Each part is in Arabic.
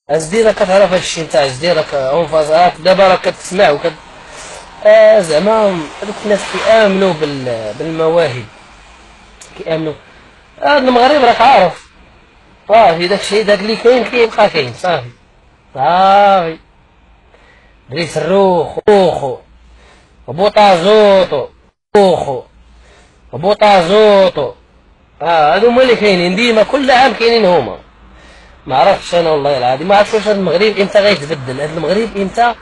ازدي راك كتعرف هادشي نتاع ازدي راك اون فاز دابا راك كتسمع زعما هادوك الناس كيامنوا بالمواهب، كيامنوا. هاد المغرب راك عارف صافي داكشي داك اللي كاين كيبقى كاين صافي صافي. دريس الروخ خوخو وبوطازوطو خوخو وبوطازوطو، هادو هما اللي كاينين ديما كل عام كاينين هما. ما عرفتش انا والله العظيم، ما عرفتش واش هاد المغرب امتى غيتبدل. هاد المغرب امتى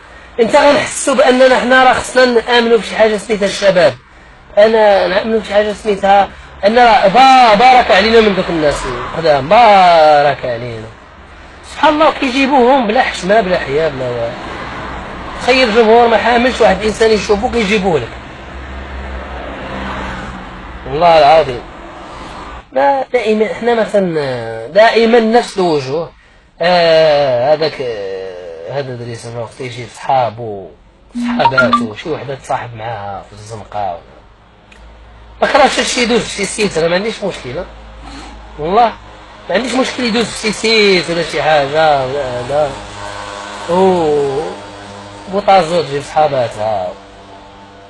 غنحسوا باننا حنا راه خصنا نامنوا بشي حاجه سميتها الشباب. انا نامنوا بشي حاجه سميتها ان بارك علينا من دوك الناس القدام، بارك علينا سبحان الله. كيجيبوهم بلا حشمه بلا حياه بلا والو. تخيل جمهور ما حاملش واحد الانسان يشوفو كيجيبوه لك والله العظيم. لا دائما احنا مثلا دائما نفس الوجوه. هذاك هذا دريس الروق تيجي صحابو صحاباتو شي وحده تصاحب معاها في الزنقه، ما كرهتش هادشي يدوز في شي سيت، انا ما عنديش مشكله والله، ما عنديش مشكل يدوز في شي سيت ولا شي حاجه ولا هذا. بوطازو تجيب صحاباتها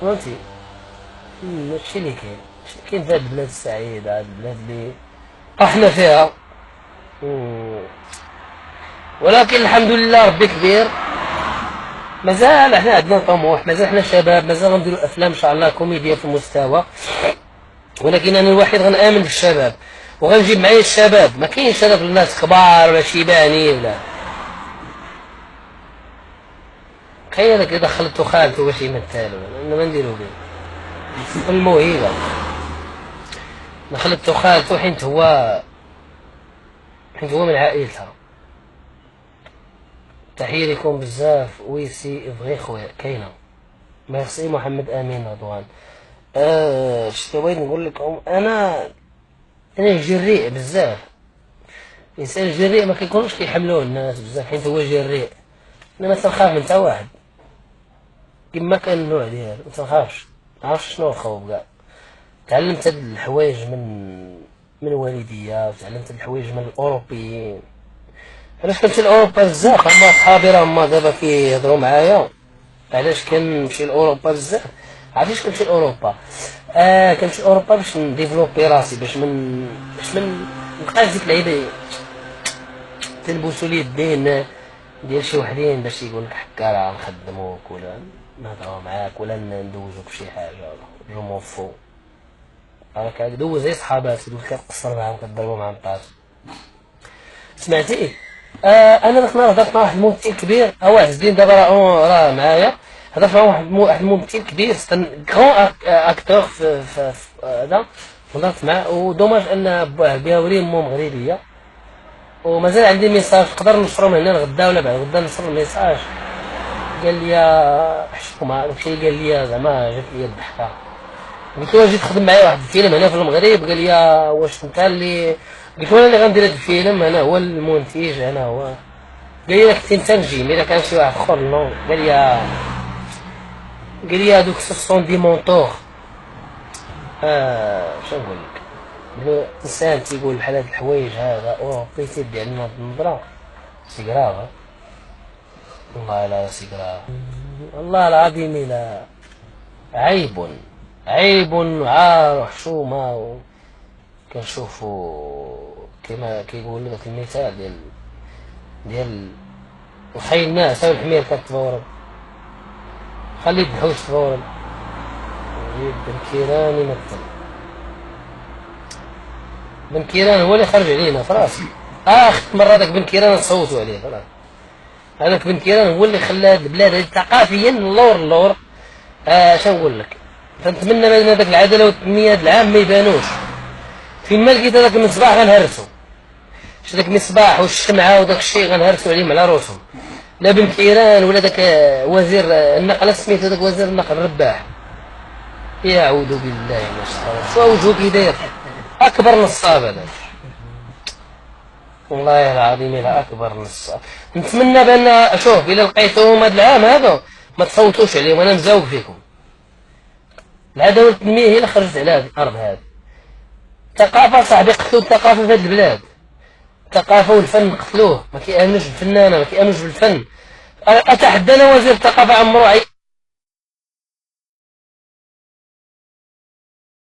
فهمتي. هادشي اللي كاين في هاد البلاد السعيده، هاد البلاد اللي احنا فيها. ولكن الحمد لله ربي كبير، مازال احنا عندنا طموح، مازال احنا شباب، مازال غنديروا افلام ان شاء الله كوميديا في المستوى. ولكن انا الوحيد غنامن بالشباب وغنجيب معايا الشباب. ما كاينش شباب الناس كبار ولا شيباني ولا تخيلك اذا خلطو خالته باش يمثل ولا ما نديرو به الموهبه. خلطو خالته حيت هو من عائلتها. تحية لكم بزاف ويسي بغي خويا كاينه. ميرسي محمد امين رضوان. شتي بغيت نقول لكم انا جريء بزاف. الانسان جريء ما كيكونوش كيحملوه الناس بزاف حيت هو جريء. انا ما تنخاف من حتى واحد كما كان النوع ديالو، ما تنخافش، ما عرفتش شنو الخوف كاع. تعلمت هاد الحوايج من والديا، وتعلمت هاد الحوايج من الاوروبيين. علاش كنمشي لاوروبا بزاف، هما صحابي راه هما دابا كيهضروا معايا علاش كنمشي لاوروبا بزاف. عرفتيش كنمشي لاوروبا؟ كنمشي لاوروبا باش نديفلوبي راسي، باش من مبقاش ديك اللعيبه تلبسوا لي الدين ديال شي وحدين باش يقول لك حكا راه نخدموك ولا نهضروا معاك ولا ندوزوك بشي حاجه ولا جو موفو. راك دوز غير صحاباتك دوز كتقصر معاهم كتضربوا معاهم الطاس. سمعتي؟ انا داك النهار هضرت مع واحد الممثل كبير، هو عز الدين دابا راه معايا. هضرت مع واحد الممثل كبير كرون اكتور في هذا، هضرت معاه ودوماج ان باه بياوري مو مغربيه. ومازال عندي ميساج نقدر نشرهم هنا الغدا ولا بعد غدا نشر الميساج. قال لي حشومه داكشي اللي قال لي زعما جات لي الضحكه. قلت له جيت تخدم معايا واحد الفيلم هنا في المغرب، قال لي واش انت اللي، قلت له انا اللي غندير هذا الفيلم، انا هو المنتج انا هو. قال لي كنت انت نجي الا كان شي واحد اخر نو. قال لي هذوك سون دي مونتور. شنو نقول لك، الانسان تيقول بحال هاد الحوايج هذا اوروبي تيدي علينا هاد النظره سي كراف. والله لا سي كراف والله العظيم لا عيب وعار وحشومه. كنشوفوا كما كيقول ذاك المثال ديال وخي الناس او الحمير كتفورب، خلي الدحوش تفورب. بن كيران يمثل، بن كيران هو اللي خرج علينا فراسي. اخر مره داك بن كيران نصوتوا عليه خلاص. هذاك بن كيران هو اللي خلى هاد البلاد هادي ثقافيا اللور. شنو نقول لك، فنتمنى بان هذاك العداله والتنميه هاد العام ما يبانوش. فين ما لقيت هذاك المصباح غنهرسو، داك المصباح والشمعه وداك الشيء غنهرسو عليهم على روسهم. لا بن كيران ولا داك وزير النقل سميتو داك وزير النقل رباح. يعوذ بالله من الشيطان، شو وجهو كي داير اكبر نصاب هذا والله العظيم الى اكبر نصاب. نتمنى بان شوف الا لقيتوهم هذا العام هذا ما تصوتوش عليهم، انا مزاوق فيكم. العداله والتنميه هي اللي خرجت على هذه الارض هذه. ثقافه صاحبي قتلوا الثقافه في هذه البلاد. الثقافة والفن قتلوه، ما كيأمنوش بالفنانة، ما كيأمنوش بالفن. أتحدى أنا وزير الثقافة عمرو